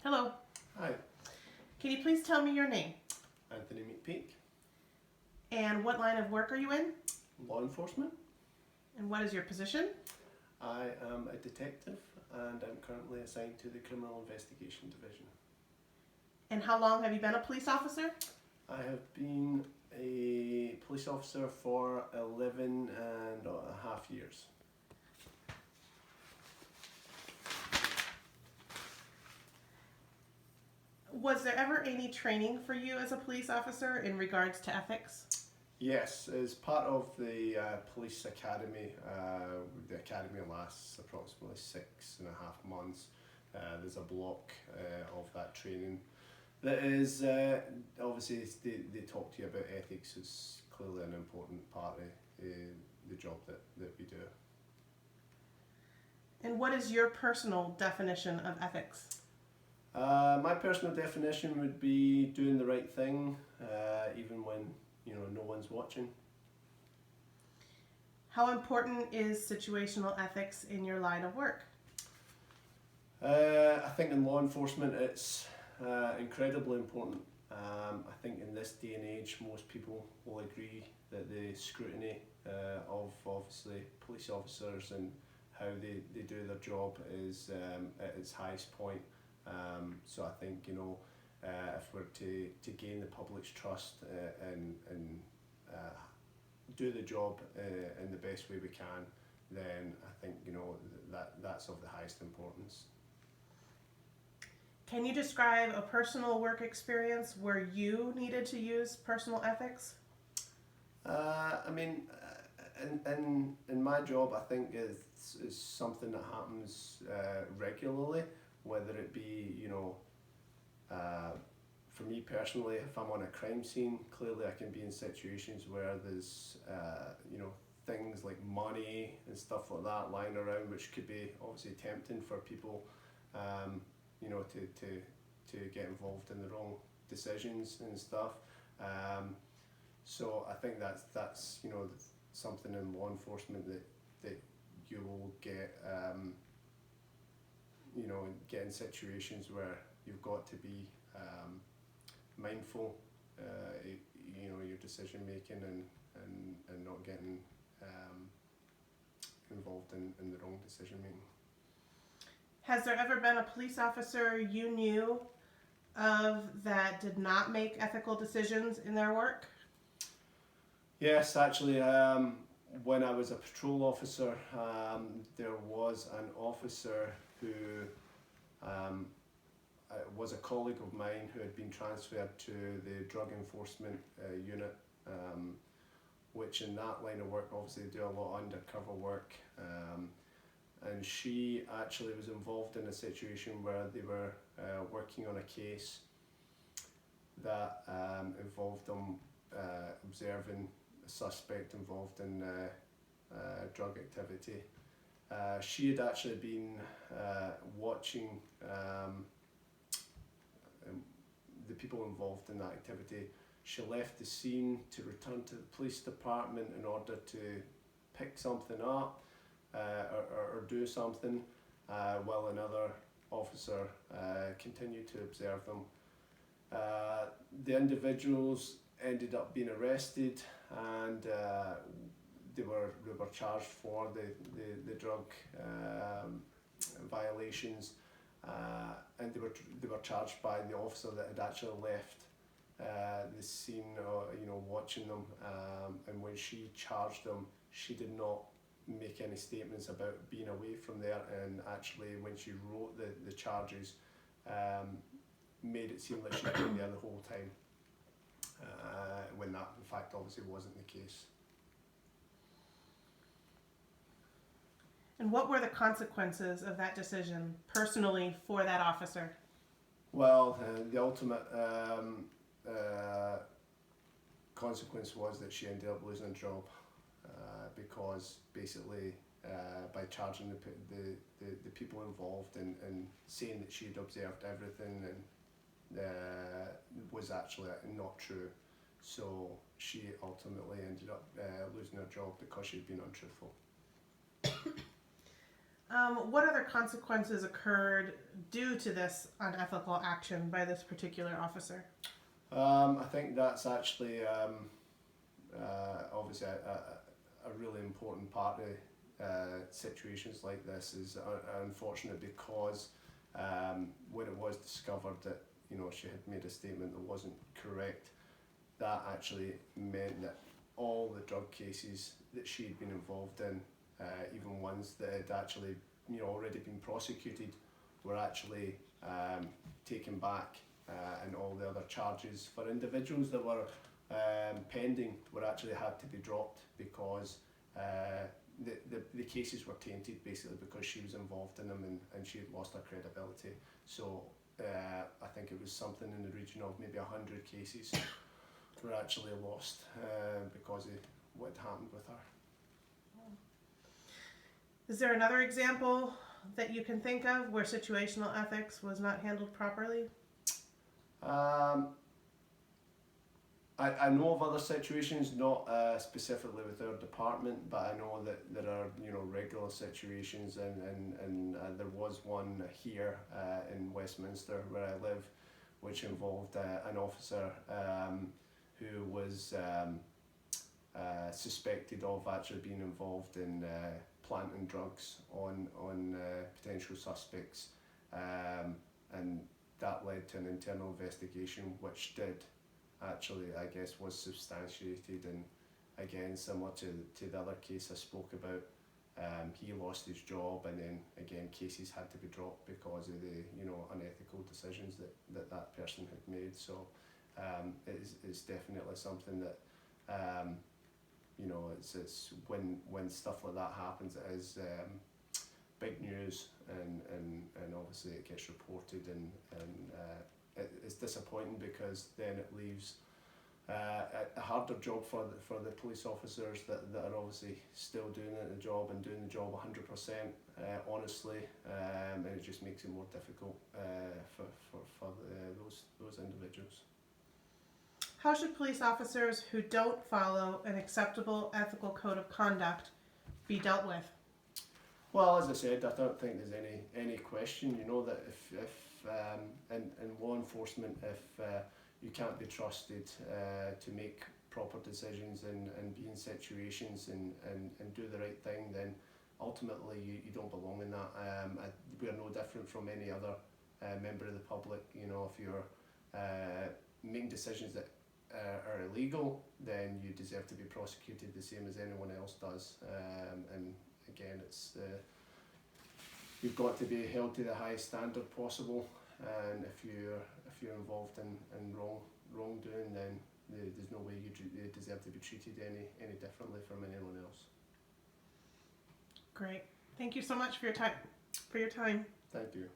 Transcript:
Hello. Hi, Can you please tell me your name? Santiago-McPeak, And what line of work are you in? law enforcement. And what is your position? I am a detective and I'm currently assigned to the Criminal Investigation Division. And how long have you been a police officer? I have been a police officer for 11 and a half years. Was there ever any training for you as a police officer in regards to ethics? Yes, as part of the police academy, the academy lasts approximately 6.5 months. There's a block of that training that is, obviously they talk to you about ethics. It's clearly an important part of the job that we do. And what is your personal definition of ethics? My personal definition would be doing the right thing, even when no one's watching. How important is situational ethics in your line of work? I think in law enforcement it's incredibly important. I think in this day and age most people will agree that the scrutiny of obviously police officers and how they do their job is at its highest point. So I think if we're to gain the public's trust and do the job in the best way we can, then I think that's of the highest importance. Can you describe a personal work experience where you needed to use personal ethics? I mean, in my job, I think it's something that happens regularly, whether it be for me personally, if I'm on a crime scene, clearly I can be in situations where there's things like money and stuff like that lying around, which could be obviously tempting for people to get involved in the wrong decisions and stuff. So I think that's something in law enforcement that you will get get in situations where you've got to be mindful your decision making and not getting involved in the wrong decision making. Has there ever been a police officer you knew of that did not make ethical decisions in their work? Yes, actually, when I was a patrol officer, there was an officer who was a colleague of mine who had been transferred to the drug enforcement unit, which in that line of work obviously do a lot of undercover work. And she actually was involved in a situation where they were working on a case that involved them observing a suspect involved in drug activity. She had actually been watching the people involved in that activity. She left the scene to return to the police department in order to pick something up or do something, while another officer continued to observe them. The individuals ended up being arrested and they were charged for the drug violations, and they were charged by the officer that had actually left the scene, watching them. And when she charged them, she did not make any statements about being away from there, and actually when she wrote the charges, made it seem like she'd been there the whole time, when that in fact obviously wasn't the case. And what were the consequences of that decision personally for that officer? Well, the ultimate consequence was that she ended up losing a job, because basically by charging the people involved and saying that she had observed everything and was actually not true. So she ultimately ended up losing her job because she'd been untruthful. What other consequences occurred due to this unethical action by this particular officer? I think that's actually obviously a really important part of situations like this is unfortunate because when it was discovered that she had made a statement that wasn't correct, that actually meant that all the drug cases that she had been involved in, even ones that had actually already been prosecuted, were actually taken back, and all the other charges for individuals that were pending were actually had to be dropped because the cases were tainted basically because she was involved in them and she had lost her credibility. So I think it was something in the region of maybe 100 cases were actually lost because of what happened with her. Is there another example that you can think of where situational ethics was not handled properly? I know of other situations, not specifically with our department, but I know that there are regular situations, and there was one here in Westminster where I live, which involved an officer who was suspected of actually being involved in planting drugs on potential suspects, and that led to an internal investigation, which did actually, I guess, was substantiated, and again, similar to the other case I spoke about, he lost his job, and then again cases had to be dropped because of the unethical decisions that person had made. So it's definitely something that it's when stuff like that happens, it is big news, and obviously it gets reported, and it's disappointing because then it leaves a harder job for the police officers that are obviously still doing the job and doing the job 100% honestly, and it just makes it more difficult for those individuals. How should police officers who don't follow an acceptable ethical code of conduct be dealt with? Well, as I said, I don't think there's any question. That if in law enforcement, if you can't be trusted to make proper decisions and be in situations and do the right thing, then ultimately you don't belong in that. We are no different from any other member of the public. If you're making decisions that are illegal, then you deserve to be prosecuted the same as anyone else does. And again, it's you've got to be held to the highest standard possible, and if you're involved in wrongdoing, then there's no way you deserve to be treated any differently from anyone else. Great. Thank you so much for your time. Thank you.